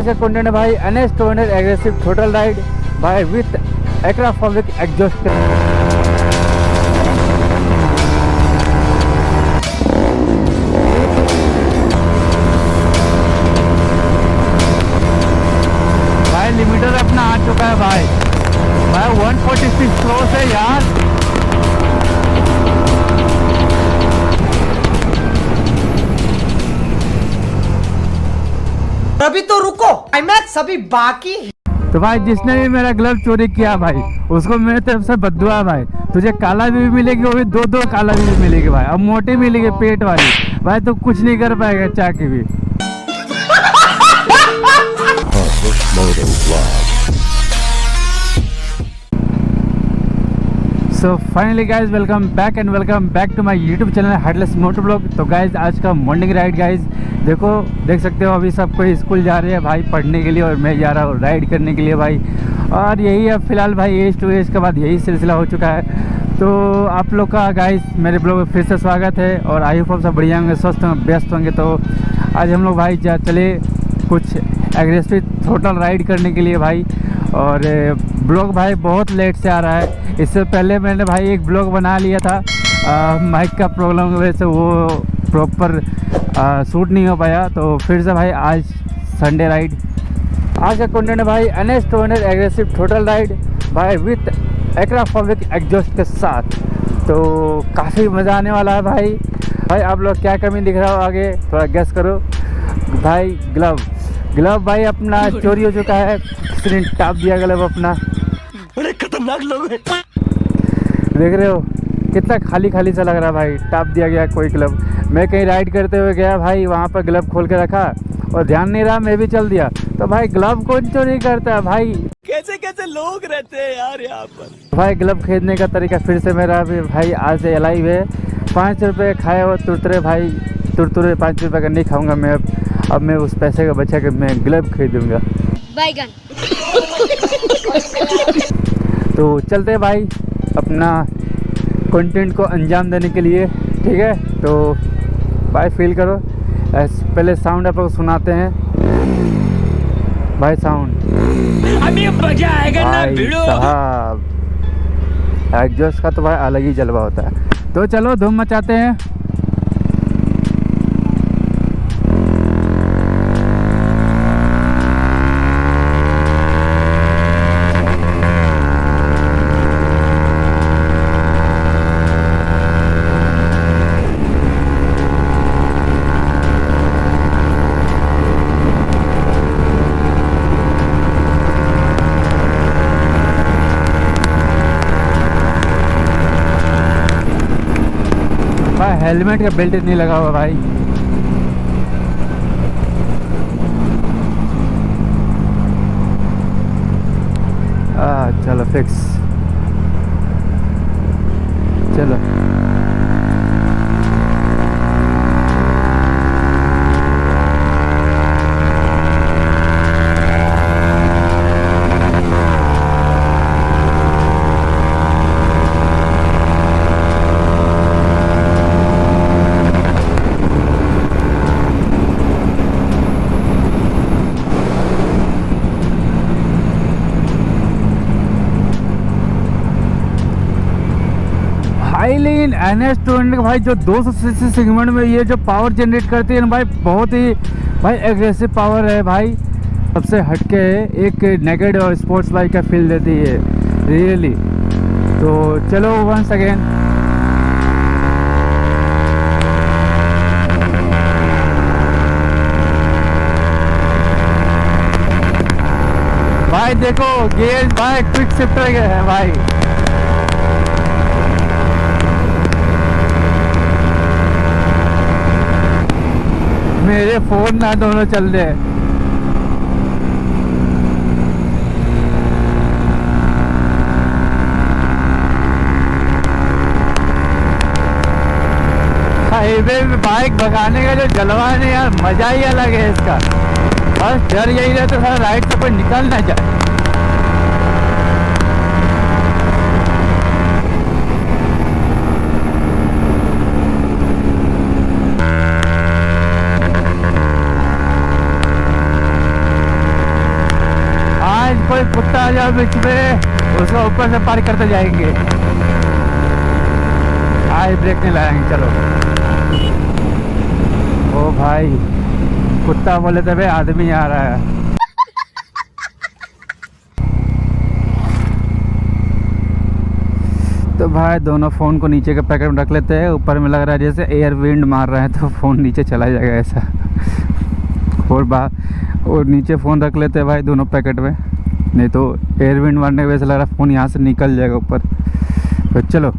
Content है भाई NS 200 aggressive total ride भाई विथ एक्राफोबिक एग्जॉस्ट। भाई लिमिटर अपना आ चुका है भाई 146 क्रॉस है यार। अभी तो रुको, क्लाइमैक्स अभी बाकी है। तो भाई जिसने भी मेरा ग्लव चोरी किया भाई उसको मेरे तरफ से बद्दुआ है भाई। तुझे काला भी मिलेगी, वो भी दो काला भी मिलेगी भाई। अब मोटी मिलेगी पेट वाली भाई, तो कुछ नहीं कर पाएगा चाह के भी। So finally guys welcome back to my YouTube channel headless motor blog. तो गाइज आज का मॉर्निंग राइड गाइज देख सकते हो अभी सब कोई स्कूल जा रहे हैं भाई पढ़ने के लिए, और मैं जा रहा हूँ राइड करने के लिए भाई। और यही अब फिलहाल भाई एज टू एज के बाद यही सिलसिला हो चुका है। तो आप लोग का गाइज मेरे ब्लॉग में फिर से स्वागत है, और आई होप सब बढ़िया होंगे, स्वस्थ होंगे, व्यस्त होंगे। तो आज हम लोग भाई चले कुछ एग्रेसिव टोटल राइड करने के लिए भाई। और ब्लॉग भाई बहुत लेट से आ रहा है। इससे पहले मैंने भाई एक ब्लॉग बना लिया था, माइक का प्रॉब्लम की वजह से वो प्रॉपर शूट नहीं हो पाया। तो फिर से भाई आज संडे राइड। आज का कंटेंट है भाई NS 200 एग्रेसिव टोटल राइड भाई विथ एक्राफोबिक एग्जॉस्ट के साथ। तो काफ़ी मज़ा आने वाला है भाई। आप लोग क्या कमी दिख रहा हो आगे थोड़ा गेस करो भाई। ग्लव भाई अपना चोरी हो चुका है, किसी ने टाप दिया ग्लव अपना। बड़े खतरनाक लोग हैं। देख रहे हो कितना खाली सा लग रहा है भाई, टाप दिया गया कोई ग्लव। मैं कहीं राइड करते हुए गया भाई, वहाँ पर ग्लव खोल के रखा और ध्यान नहीं रहा, मैं भी चल दिया। तो भाई ग्लव कौन चोरी करता है भाई? कैसे लोग रहते हैं यार यहाँ पर। भाई ग्लव खरीदने का तरीका फिर से मेरा भी भाई आज से अलाइव है। 5 रुपये खाए हुए तुरतुरे भाई, तुरतुरे 5 रुपये का नहीं खाऊंगा मैं। अब मैं उस पैसे का बचा के मैं ग्लव खरीदूंगा। बैगन। तो चलते हैं भाई अपना कंटेंट को अंजाम देने के लिए, ठीक है। तो भाई फील करो, पहले साउंड आप लोग सुनाते हैं भाई। साउंड अभी मजा आएगा ना भिड़ो साहब, एग्जॉस्ट का तो भाई अलग ही जलवा होता है। तो चलो धूम मचाते हैं। हेलमेट का बेल्ट नहीं लगा हुआ भाई। चलो फिक्स, चलो लेकिन NS 200 भाई जो 200 सीसी सेगमेंट में ये जो पावर जनरेट करती है ना भाई, बहुत ही भाई एग्रेसिव पावर है भाई। सबसे हटके है, एक नेगेड और स्पोर्ट्स बाइक का फील देती है रियली। तो चलो वंस अगेन भाई देखो गियर भाई क्विक शिफ्टर है भाई। मेरे फोन ना दोनों चल रहे। हाईवे में बाइक भगाने का जो जलवा है यार, मजा ही अलग है इसका। बस डर यही रहता है राइड से कोई निकल ना जाए। कोई कुत्ता आ जाए बीच में उसको ऊपर से पार करते जाएंगे। आज ब्रेक नहीं लगाएंगे। चलो ओ भाई कुत्ता बोले थे भाई आदमी आ रहा है। तो भाई दोनों फ़ोन को नीचे के पैकेट में रख लेते हैं। ऊपर में लग रहा है जैसे एयर विंड मार रहा है तो फ़ोन नीचे चला जाएगा ऐसा। और नीचे फ़ोन रख लेते हैं भाई दोनों पैकेट में, नहीं तो एयर विंड मारने की वजह से लग रहा है फ़ोन यहाँ से निकल जाएगा ऊपर। तो चलो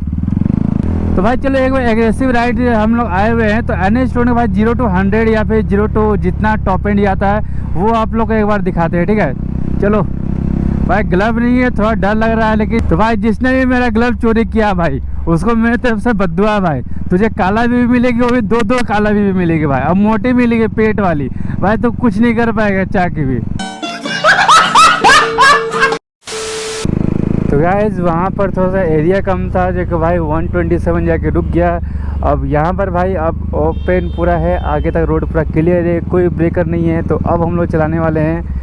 तो भाई चलो एक बार एग्रेसिव राइड हम लोग आए हुए हैं। तो NH Road में भाई 0 to 100 या फिर 0 to जितना टॉप एंड जाता है वो आप लोग को एक बार दिखाते हैं, ठीक है। चलो भाई ग्लव नहीं है, थोड़ा डर लग रहा है, लेकिन तो भाई जिसने भी मेरा ग्लव चोरी किया भाई उसको मेरे तरफ से बद्दुआ भाई। तुझे काला भी मिलेगी, वो भी दो काला भी मिलेगी भाई। अब मोटी मिलेगी पेट वाली भाई, तो कुछ नहीं कर पाएगा चाह के भी। तो गाइस वहाँ पर थोड़ा सा एरिया कम था जो कि भाई 127 जाके रुक गया। अब यहाँ पर भाई अब ओपन पूरा है, आगे तक रोड पूरा क्लियर है, कोई ब्रेकर नहीं है। तो अब हम लोग चलाने वाले हैं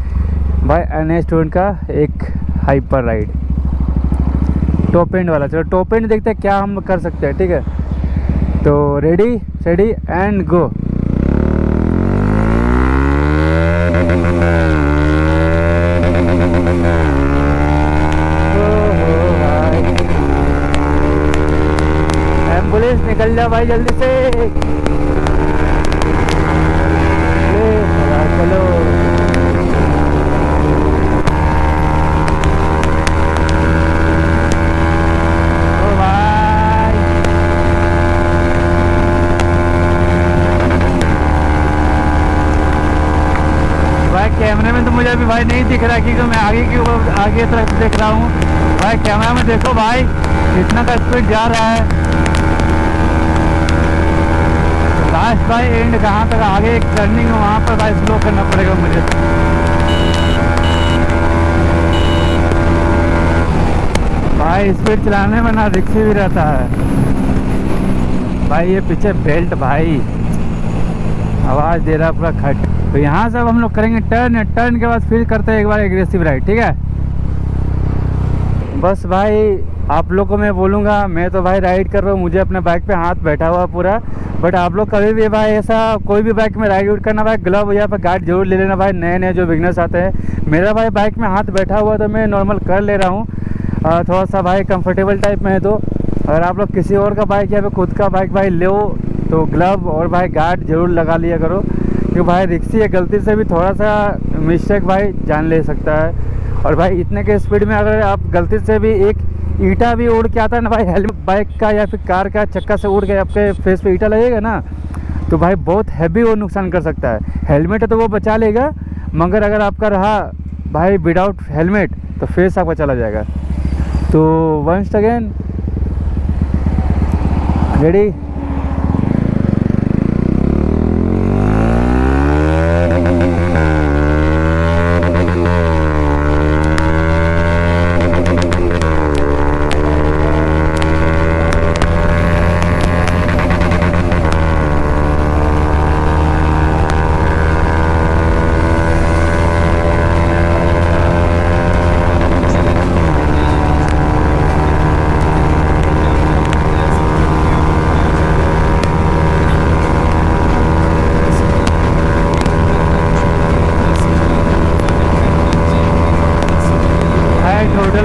भाई NH Road का एक हाइपर राइड टॉप एंड वाला। चलो टॉप एंड देखते हैं क्या हम कर सकते हैं, ठीक है। तो ready steady and go. Ambulance निकल जा भाई जल्दी से। चलो कैमरे में तो मुझे अभी भाई नहीं दिख रहा क्योंकि मैं आगे तरफ देख रहा हूँ। भाई कैमरा में देखो भाई कितना का स्पीड जा रहा है। लास्ट भाई एंड कहाँ तक, आगे एक टर्निंग है वहाँ पर भाई स्लो करना पड़ेगा मुझे। भाई स्पीड चलाने में ना रिक्शा भी रहता है भाई। ये पीछे बेल्ट भाई आवाज़ दे रहा पूरा खट। तो यहाँ से अब हम लोग करेंगे टर्न के बाद फिर करते हैं एक बार एग्रेसिव राइड, ठीक है। बस भाई आप लोग को मैं बोलूँगा, मैं तो भाई राइड कर रहा हूँ, मुझे अपने बाइक पे हाथ बैठा हुआ पूरा। बट आप लोग कभी भी भाई ऐसा कोई भी बाइक में राइड करना भाई ग्लव या फिर गार्ड जरूर ले लेना भाई। नए जो बिगनर्स आते हैं, मेरा भाई बाइक में हाथ बैठा हुआ तो मैं नॉर्मल कर ले रहा हूँ थोड़ा सा भाई कंफर्टेबल टाइप में है। तो अगर आप लोग किसी और का बाइक या फिर खुद का बाइक भाई लो तो ग्लव और भाई गार्ड जरूर लगा लिया करो, क्योंकि भाई रिक्शा गलती से भी थोड़ा सा मिस्टेक भाई जान ले सकता है। और भाई इतने के स्पीड में अगर आप गलती से भी एक ईंटा भी उड़ के आता है ना भाई, हेलमेट बाइक का या फिर कार का चक्का से उड़ के आपके फेस पे ईंटा लगेगा ना, तो भाई बहुत हैवी वो नुकसान कर सकता है। हेलमेट है तो वो बचा लेगा, मगर अगर आपका रहा भाई विदाउट हेलमेट तो फेस आपका चला जाएगा। तो वंस अगेन रेडी।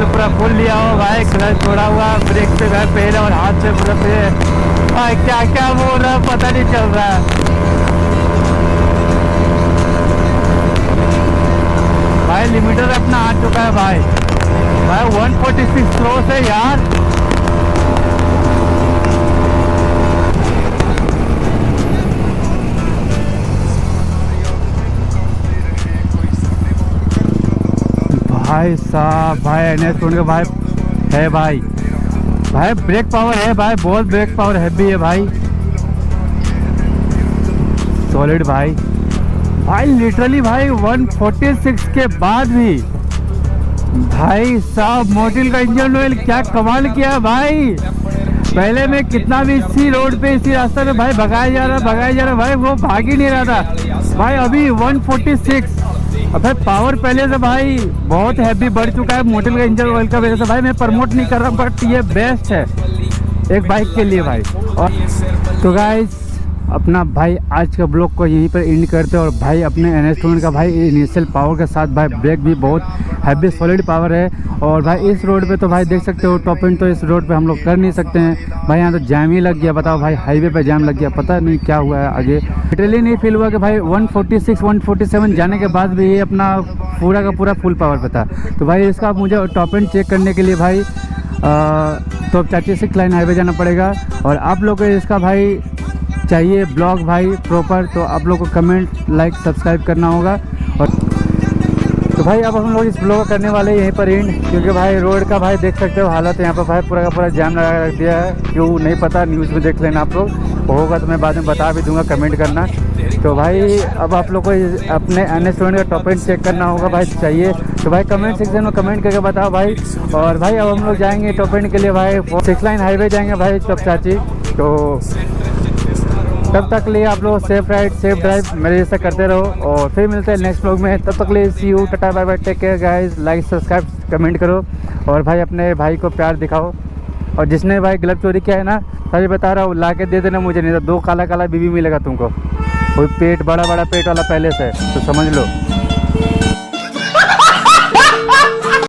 पूरा फुल लिया हो भाई, क्लच छोड़ा हुआ, ब्रेक पे भाई पहले और हाथ से पूरा भाई क्या क्या बोल रहा है पता नहीं चल रहा है। भाई लिमिटर अपना आ चुका है भाई 146 क्लोज है यार। भाई साहब भाई NH Road का भाई है भाई ब्रेक पावर है भाई, बहुत ब्रेक पावर हैवी है भाई, सॉलिड भाई लिटरली भाई 146 के बाद भी भाई साहब मोटिल का इंजन ऑयल क्या कमाल किया भाई। पहले में कितना भी इसी रोड पे इसी रास्ते में भाई भगाया जा रहा भाई, वो भाग ही नहीं रहा था भाई। अभी 146 अब भाई पावर पहले से भाई बहुत हैवी बढ़ चुका है मोटर का इंजन ऑयल का वजह से। भाई मैं प्रमोट नहीं कर रहा बट ये बेस्ट है एक बाइक के लिए भाई। और तो गाइस अपना भाई आज का ब्लॉग को यहीं पर एंड करते हैं। और भाई अपने NS200 का भाई इनिशियल पावर के साथ भाई ब्रेक भी बहुत हैवी सॉलिड पावर है। और भाई इस रोड पे तो भाई देख सकते हो टॉप एंड तो इस रोड पे हम लोग कर नहीं सकते हैं भाई। यहाँ तो जैम ही लग गया, बताओ भाई हाईवे पे जैम लग गया, पता नहीं क्या हुआ है आगे। लिटरली नहीं फील हुआ कि भाई 146 147 जाने के बाद भी ये अपना पूरा का पूरा फुल पावर पे था। तो भाई इसका मुझे टॉप एंड चेक करने के लिए भाई तो 36 लाइन हाईवे जाना पड़ेगा। और आप लोग को इसका भाई चाहिए ब्लॉग भाई प्रॉपर, तो आप लोग को कमेंट लाइक सब्सक्राइब करना होगा। और तो भाई अब हम लोग इस ब्लॉग करने वाले हैं यहीं पर एंड, क्योंकि भाई रोड का भाई देख सकते हो हालत यहाँ पर भाई पूरा का पूरा जाम लगा रख दिया है। क्यों नहीं पता न्यूज़ में देख लेना आप लोग, होगा तो मैं बाद में बता भी दूंगा, कमेंट करना। तो भाई अब आप लोग को अपने NS200 का टॉप एंड चेक करना होगा भाई चाहिए तो भाई कमेंट सेक्शन में कमेंट करके बताओ भाई। और भाई अब हम लोग जाएंगे टॉप एंड के लिए भाई 6 लाइन हाईवे जाएंगे भाई चाची। तो तब तक लिए आप लोग सेफ राइड सेफ ड्राइव मेरे जैसा करते रहो और फिर मिलते हैं नेक्स्ट ब्लॉग में। तब तक लिए see you tata bye bye take care guys, like subscribe comment करो और भाई अपने भाई को प्यार दिखाओ। और जिसने भाई गलत चोरी किया है ना सही बता रहा हूँ ला के दे देना मुझे, नहीं तो 2 काला काला बीवी मिलेगा तुमको। कोई पेट बड़ा बड़ा पेट वाला पहले से तो समझ लो।